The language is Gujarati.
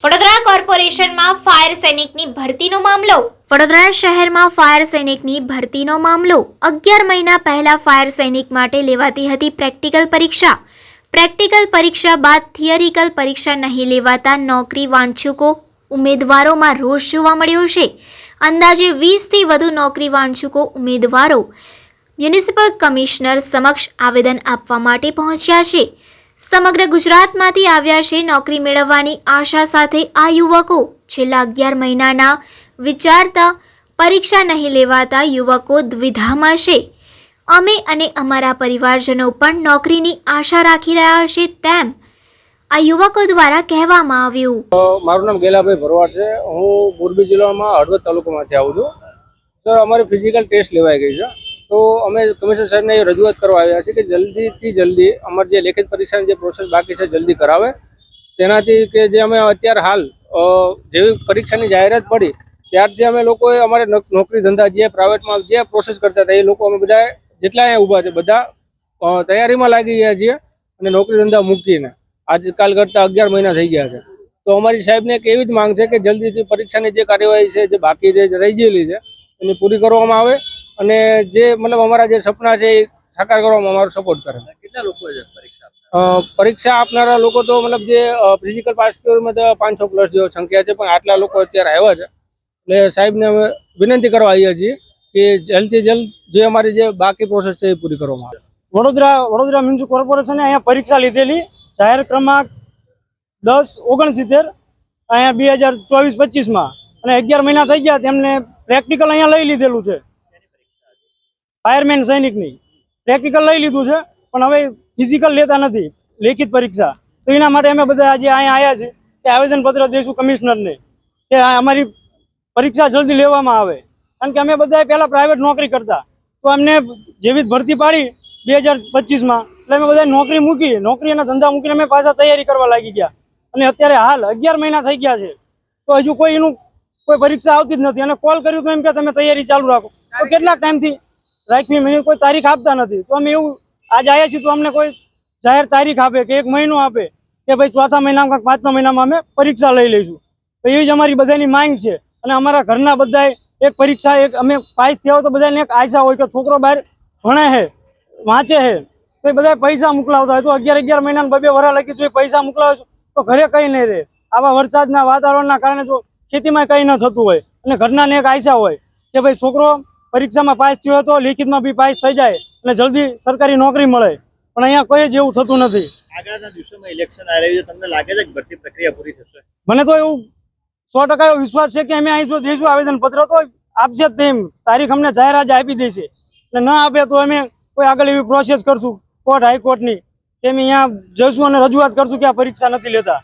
વડોદરા કોર્પોરેશનમાં ફાયર સૈનિકની ભરતીનો મામલો. વડોદરા શહેરમાં ફાયર સૈનિકની ભરતીનો મામલો. 11 મહિના પહેલા ફાયર સૈનિક માટે લેવાતી હતી પ્રેક્ટિકલ પરીક્ષા. પ્રેક્ટિકલ પરીક્ષા બાદ થિયરિકલ પરીક્ષા નહીં લેવાતા નોકરી વાંછુકો ઉમેદવારોમાં રોષ જોવા મળ્યો છે. અંદાજે 20થી વધુ નોકરી વાંછુકો ઉમેદવારો મ્યુનિસિપલ કમિશનર સમક્ષ આવેદન આપવા માટે પહોંચ્યા છે. સમગ્ર ગુજરાતમાંથી આવ્યા છે નોકરી મેળવવાની આશા સાથે આ યુવકો. છેલ્લા 11 મહિનાના વિચારતા પરીક્ષા નહીં લેવાતા યુવકો દ્વિધામાં છે. અમે અને અમારા પરિવારજનો પણ નોકરીની આશા રાખી રહ્યા છે તેમ આ યુવકો દ્વારા કહેવામાં આવ્યું. મારું નામ ગેલાભાઈ ભરવાડ છે. હું મોરબી જિલ્લામાં હળવદ તાલુકામાંથી આવું છું. સર, અમારી ફિઝિકલ ટેસ્ટ લેવાઈ ગઈ છે, તો અમે કમિશનર સાહેબને રજૂઆત કરવા આવ્યા છીએ કે જલ્દીથી જલ્દી અમારી જે લેખિત પરીક્ષાની જે પ્રોસેસ બાકી છે જલ્દી કરાવે. તેનાથી કે જે અમે અત્યારે હાલ જેવી પરીક્ષાની જાહેરાત પડી ત્યારથી અમે લોકોએ અમારે નોકરી ધંધા જે પ્રાઇવેટમાં જે પ્રોસેસ કરતા હતા એ લોકો અમે બધા જેટલા અહીંયા ઊભા છે બધા તૈયારીમાં લાગી ગયા છીએ અને નોકરી ધંધા મૂકીને આજકાલ કરતાં 11 મહિના થઈ ગયા છે. તો અમારી સાહેબને એક એવી જ માંગ છે કે જલ્દીથી પરીક્ષાની જે કાર્યવાહી છે જે બાકી રહી ગયેલી છે એની પૂરી કરવામાં આવે અને જે મતલબ અમારા જે સપના છે એ સાકાર કરવામાં અમારો સપોર્ટ કરે. કેટલા લોકો છે પરીક્ષા આપનારા લોકો તો મતલબ જે ફિઝિકલ પાસ કર્યું તો 500 પ્લસ જેવો સંખ્યા છે, પણ આટલા લોકો અત્યારે આવ્યા છે. એટલે સાહેબને અમે વિનંતી કરવા આવ્યા છીએ કે જલ્દથી જલ્દ જે અમારી જે બાકી પ્રોસેસ છે એ પૂરી કરવામાં આવે. વડોદરા મ્યુનિસિપલ કોર્પોરેશને અહીંયા પરીક્ષા લીધેલી જાહેર ક્રમાંક 1069 અહીંયા 2024-25માં અને 11 મહિના થઈ ગયા તેમને પ્રેક્ટિકલ અહીંયા લઈ લીધેલું છે. ફાયરમેન સૈનિકની પ્રેક્ટિકલ લઈ લીધું છે, પણ હવે ફિઝિકલ લેતા નથી લેખિત પરીક્ષા. તો એના માટે અમે બધા આજે અહીંયા આવ્યા છીએ કે આવેદનપત્ર દઈશું કમિશનરને કે અમારી પરીક્ષા જલ્દી લેવામાં આવે. કારણ કે અમે બધા પહેલાં પ્રાઇવેટ નોકરી કરતા, તો અમને જેવી ભરતી પાડી 2025માં એટલે અમે બધા નોકરી મૂકી, નોકરી અને ધંધા મૂકીને અમે પાછા તૈયારી કરવા લાગી ગયા. અને અત્યારે હાલ 11 મહિના થઈ ગયા છે તો હજુ કોઈ પરીક્ષા આવતી જ નથી. અને કોલ કર્યું તો એમ કે તમે તૈયારી ચાલુ રાખો. તો કેટલાક ટાઈમથી રાખવી મને કોઈ તારીખ આપતા નથી. તો અમે એવું આજે આવ્યા છીએ તો અમને કોઈ જાહેર તારીખ આપે કે 1 મહિનો આપે કે ભાઈ ચોથા મહિનામાં 5મા મહિનામાં અમે પરીક્ષા લઈ લઈશું. તો એવી જ અમારી બધાની માંગ છે. અને અમારા ઘરના બધાએ એક પરીક્ષા અમે પાસ થયા હોય તો બધાને એક આશા હોય કે છોકરો બહાર ભણે છે, વાંચે છે, તો એ બધા પૈસા મોકલાવતા હોય. તો 11 મહિનાના 2 વરસ લગી જો એ પૈસા મોકલાવે તો ઘરે કંઈ નહીં રહે. આવા વરસાદના વાતાવરણના કારણે જો ખેતીમાં કંઈ ન થતું હોય અને ઘરનાને એક આશા હોય કે ભાઈ છોકરો પરીક્ષામાં પાસ થયો હોય તો લેખિતમાં બી પાસ થઈ જાય અને જલ્દી સરકારી નોકરી મળે. પણ અહીંયા કોઈ જ એવું થતું નથી. આગળના દિવસોમાં ઇલેક્શન આવી રહ્યું છે, તમને લાગે છે કે ભરતી પ્રક્રિયા પૂરી થશે? મને તો એવું 100% એવો વિશ્વાસ છે કે અમે અહીં જો દઈશું આવેદનપત્ર તો આપશે જ. તેમ તારીખ અમને જાહેર આજે આપી દેશે. અને ન આપે તો અમે કોઈ આગળ એવી પ્રોસેસ કરશું કોર્ટ હાઈકોર્ટની કે અમે અહીંયા જઈશું અને રજૂઆત કરશું કે આ પરીક્ષા નથી લેતા.